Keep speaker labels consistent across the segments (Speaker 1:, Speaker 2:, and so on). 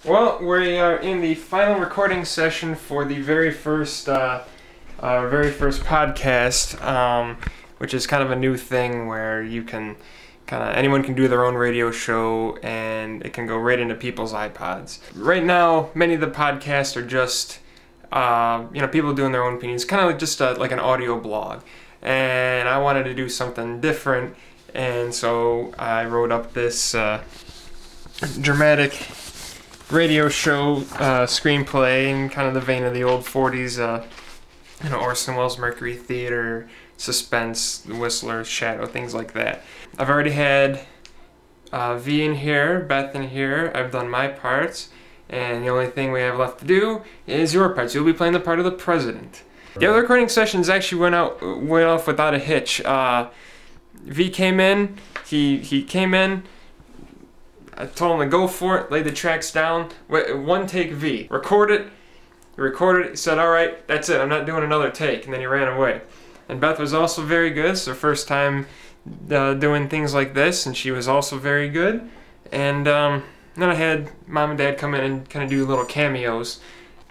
Speaker 1: Well, we are in the final recording session for the very first podcast, which is kind of a new thing where you can anyone can do their own radio show and it can go right into people's iPods. Right now, many of the podcasts are just people doing their own opinions, kind of like just like an audio blog. And I wanted to do something different, and so I wrote up this dramatic radio show screenplay in kind of the vein of the old 40s, Orson Welles Mercury Theater, suspense, The Whistler, Shadow, things like that. I've already had V in here, Beth in here. I've done my parts, and the only thing we have left to do is your parts. You'll be playing the part of the president. The other recording sessions actually went off without a hitch. V came in. He came in. I told him to go for it, lay the tracks down. One take V. Record it. He recorded it. He said, "All right, that's it. I'm not doing another take." And then he ran away. And Beth was also very good. It's her first time doing things like this, and she was also very good. And then I had Mom and Dad come in and kind of do little cameos.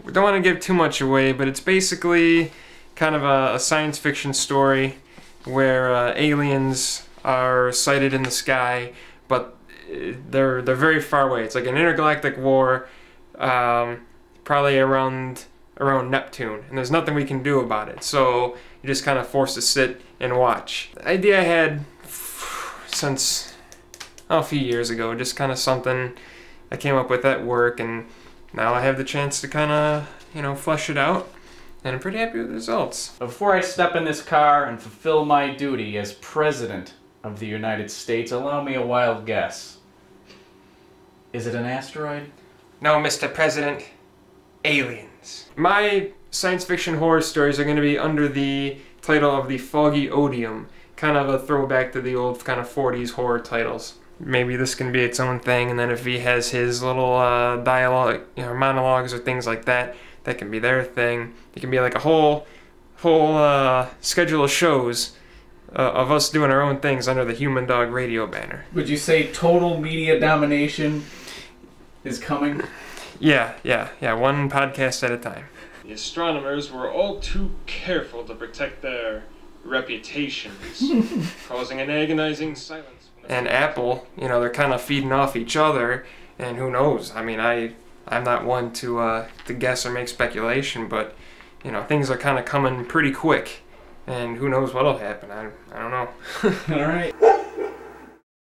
Speaker 1: We don't want to give too much away, but it's basically kind of a science fiction story where aliens are sighted in the sky, but they're very far away. It's like an intergalactic war, probably around Neptune, and there's nothing we can do about it. So you're just kind of forced to sit and watch. The idea I had since a few years ago, just kind of something I came up with at work, and now I have the chance to kind of flesh it out, and I'm pretty happy with the results.
Speaker 2: Before I step in this car and fulfill my duty as President of the United States, allow me a wild guess. Is it an asteroid?
Speaker 1: No, Mr. President. Aliens. My science fiction horror stories are going to be under the title of the Foggy Odium, kind of a throwback to the old kind of 40s horror titles. Maybe this can be its own thing, and then if he has his little dialogue, monologues or things like that, that can be their thing. It can be like a whole schedule of shows of us doing our own things under the Human Dog Radio banner.
Speaker 2: Would you say total media domination is coming?
Speaker 1: Yeah, one podcast at a time. The astronomers were all too careful to protect their reputations, causing an agonizing silence. And Apple, they're kind of feeding off each other, and who knows? I mean, I'm not one to guess or make speculation, but things are kind of coming pretty quick, and who knows what'll happen? I don't know.
Speaker 2: All right.